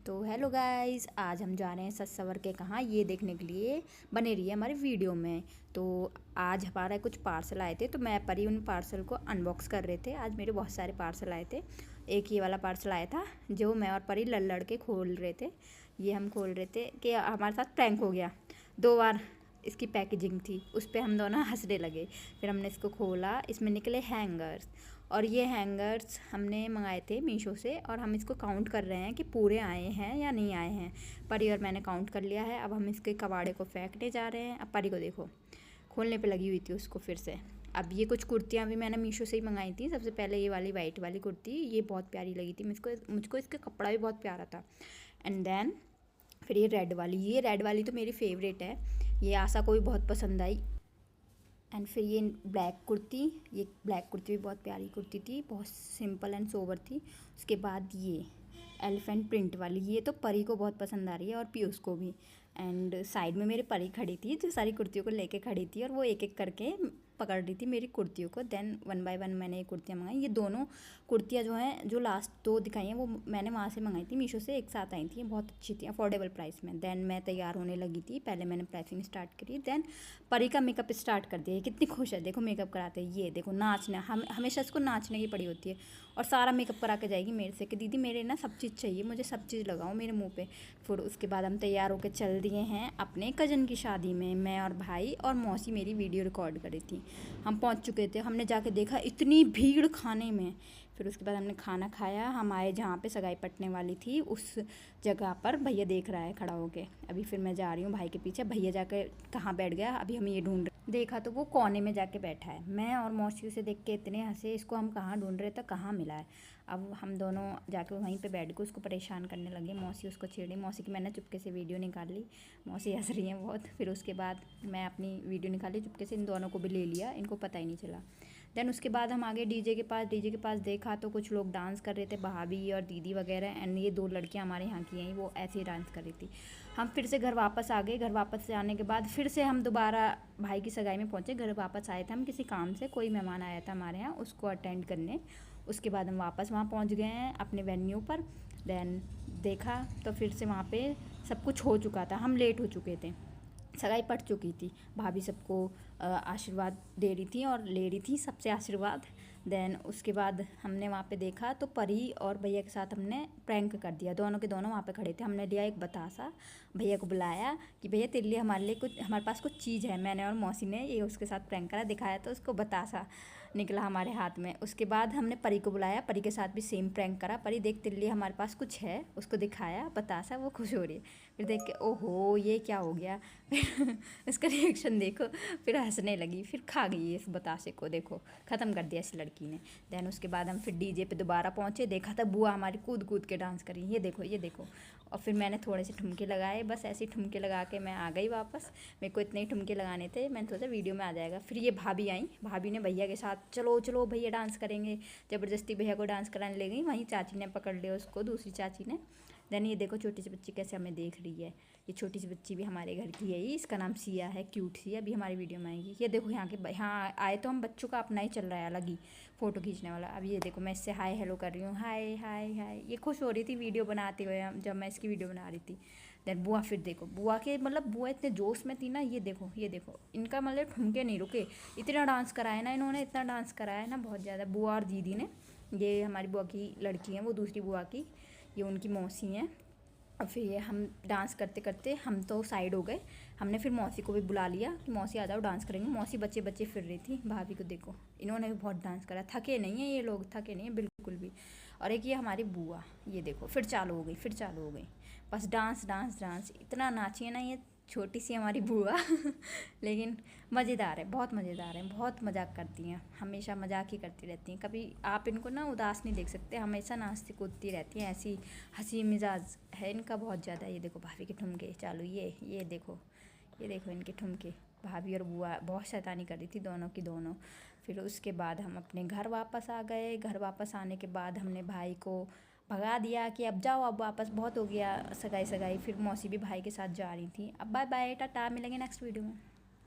तो hello guys, आज हम जा रहे हैं सच सवर के कहाँ ये देखने के लिए बने रही है हमारी वीडियो में। तो आज हमारा कुछ पार्सल आए थे, तो मैं परी उन पार्सल को अनबॉक्स कर रहे थे। आज मेरे बहुत सारे पार्सल आए थे। एक ये वाला पार्सल आया था जो मैं और परी लड़ लड़ के खोल रहे थे। ये हम खोल रहे थे कि हमारे साथ प्रैंक हो गया। 2 बार इसकी पैकेजिंग थी, उस पर हम दोनों हंसने लगे। फिर हमने इसको खोला, इसमें निकले हैंगर्स। और ये हैंगर्स हमने मंगाए थे मीशो से, और हम इसको काउंट कर रहे हैं कि पूरे आए हैं या नहीं आए हैं। परी और मैंने काउंट कर लिया है। अब हम इसके कबाड़े को फेंकने जा रहे हैं। अब परी को देखो, खोलने पे लगी हुई थी उसको फिर से। अब ये कुछ कुर्तियाँ भी मैंने मीशो से ही मंगाई थी। सबसे पहले ये वाली वाइट वाली कुर्ती, ये बहुत प्यारी लगी थी मुझको इसका कपड़ा भी बहुत प्यारा था। एंड देन फिर ये रेड वाली तो मेरी फेवरेट है। ये आशा को भी बहुत पसंद आई। एंड फिर ये ब्लैक कुर्ती भी बहुत प्यारी कुर्ती थी, बहुत सिंपल एंड सोबर थी। उसके बाद ये एलिफेंट प्रिंट वाली, ये तो परी को बहुत पसंद आ रही है और पीयूष को भी। एंड साइड में मेरी परी खड़ी थी जो सारी कुर्तियों को लेके खड़ी थी, और वो एक एक करके पकड़ रही थी मेरी कुर्तियों को। देन 1 बाय 1 मैंने ये कुर्तियाँ मंगाई। ये दोनों कुर्तियाँ जो हैं, जो लास्ट 2 दिखाई हैं, वो मैंने वहाँ से मंगाई थी, मीशो से एक साथ आई थी। बहुत अच्छी थी, अफोर्डेबल प्राइस में। देन मैं तैयार होने लगी थी, पहले मैंने प्राइसिंग स्टार्ट करी। देन परी का मेकअप स्टार्ट कर दिया। कितनी खुश है, देखो मेकअप कराते हैं। ये देखो नाचना, हम हमेशा इसको नाचने की पड़ी होती है, और सारा मेकअप करा के जाएगी मेरे से कि दीदी मेरे ना सब चीज़ चाहिए, मुझे सब चीज़ लगाओ मेरे मुँह पे। फिर उसके बाद हम तैयार होकर चल दिए हैं अपने कज़न की शादी में। मैं और भाई और मौसी मेरी वीडियो रिकॉर्ड करी थी। हम पहुंच चुके थे, हमने जाके देखा इतनी भीड़ खाने में। फिर उसके बाद हमने खाना खाया। हम आए जहाँ पे सगाई पटने वाली थी, उस जगह पर भैया देख रहा है खड़ा होके। अभी फिर मैं जा रही हूँ भाई के पीछे। भैया जाके कहाँ बैठ गया, अभी हम ये ढूंढ रहे। देखा तो वो कोने में जाके बैठा है। मैं और मौसी उसे देख के इतने हंसे, इसको हम कहाँ ढूंढ रहे थे, कहाँ मिला है। अब हम दोनों जाके वहीं पे बैठ के उसको परेशान करने लगे। मौसी उसको छेड़ी, मौसी की मैंने चुपके से वीडियो निकाल ली। मौसी हंस रही है बहुत। फिर उसके बाद मैं अपनी वीडियो निकाली चुपके से, इन दोनों को भी ले लिया, इनको पता ही नहीं चला। देन उसके बाद हम आगे डीजे के पास देखा तो कुछ लोग डांस कर रहे थे, भाभी और दीदी वगैरह। एंड ये 2 लड़कियां हमारे यहाँ की हैं, वो ऐसे ही डांस कर रही थी। हम फिर से घर वापस आ गए। घर वापस से आने के बाद फिर से हम दोबारा भाई की सगाई में पहुँचे। घर वापस आए थे हम किसी काम से, कोई मेहमान आया था हमारे यहाँ, उसको अटेंड करने। उसके बाद हम वापस वहाँ पहुँच गए हैं अपने वेन्यू पर। देन देखा तो फिर से वहाँ पे सब कुछ हो चुका था, हम लेट हो चुके थे, सगाई पट चुकी थी। भाभी सबको आशीर्वाद दे रही थी और ले रही थी सबसे आशीर्वाद। देन उसके बाद हमने वहाँ पे देखा तो परी और भैया के साथ हमने प्रैंक कर दिया। दोनों के दोनों वहाँ पे खड़े थे। हमने लिया एक बतासा, भैया को बुलाया कि भैया तेरे लिए हमारे पास कुछ चीज़ है। मैंने और मौसी ने ये उसके साथ प्रैंक करा, दिखाया तो उसको बतासा निकला हमारे हाथ में। उसके बाद हमने परी को बुलाया, परी के साथ भी सेम प्रैंक करा। परी देख तेरे लिए हमारे पास कुछ है, उसको दिखाया बतासा, वो खुश हो रही है। फिर देख के ओहो ये क्या हो गया। फिर इसका रिएक्शन देखो, फिर हंसने लगी, फिर खा गई इस बतासे को, देखो ख़त्म कर दिया इस लड़की ने। देन उसके बाद हम फिर डीजे पे दोबारा पहुँचे, देखा था बुआ हमारी कूद कूद के डांस करी, ये देखो ये देखो। और फिर मैंने थोड़े से ठुमके लगाए, बस ऐसे ही ठुमके लगा के मैं आ गई वापस। मेरे को इतने ही ठुमके लगाने थे, मैंने सोचा वीडियो में आ जाएगा। फिर ये भाभी आई, भाभी ने भैया के साथ चलो चलो भैया डांस करेंगे, ज़बरदस्ती भैया को डांस कराने ले गई। वहीं चाची ने पकड़ लिया उसको, दूसरी चाची ने। देन ये देखो छोटी सी बच्ची कैसे हमें देख रही है। ये छोटी सी बच्ची भी हमारे घर की है ही, इसका नाम सिया है, क्यूट सी, अभी हमारी वीडियो में आएगी। ये देखो यहाँ आए तो हम बच्चों का अपना ही चल रहा है अलग ही फ़ोटो खींचने वाला। अब ये देखो मैं इससे हाय हेलो कर रही हूँ, हाय हाय हाय। ये खुश हो रही थी वीडियो बनाते हुए जब मैं इसकी वीडियो बना रही थी। देन बुआ, फिर देखो बुआ के मतलब बुआ इतने जोश में थी ना, ये देखो इनका मतलब ठुमके नहीं रुके। इतना डांस कराया ना इन्होंने, इतना डांस कराया ना बहुत ज़्यादा। बुआ और दीदी ने, ये हमारी बुआ की लड़की हैं, वो दूसरी बुआ की, ये उनकी मौसी हैं। और फिर ये हम डांस करते करते हम तो साइड हो गए। हमने फिर मौसी को भी बुला लिया कि मौसी आ जाओ डांस करेंगे। मौसी बच्चे बच्चे फिर रही थी। भाभी को देखो, इन्होंने भी बहुत डांस करा, थके नहीं है ये लोग, थके नहीं है बिल्कुल भी। और एक ये हमारी बुआ, ये देखो फिर चालू हो गई, बस डांस डांस डांस। इतना नाची है ना ये छोटी सी हमारी बुआ लेकिन मज़ेदार है, बहुत मज़ेदार है, बहुत मजाक करती हैं, हमेशा मजाक ही करती रहती हैं। कभी आप इनको ना उदास नहीं देख सकते, हमेशा नाचती कूदती रहती हैं, ऐसी हंसी मिजाज है इनका बहुत ज़्यादा। ये देखो भाभी के ठुमके चालू, ये देखो इनके ठुमके। भाभी और बुआ बहुत शैतानी कर रही थी दोनों की दोनों। फिर उसके बाद हम अपने घर वापस आ गए। घर वापस आने के बाद हमने भाई को भगा दिया कि अब जाओ, अब वापस बहुत हो गया सगाई। फिर मौसी भी भाई के साथ जा रही थी। अब बाय बाय टाटा, मिलेंगे नेक्स्ट वीडियो में।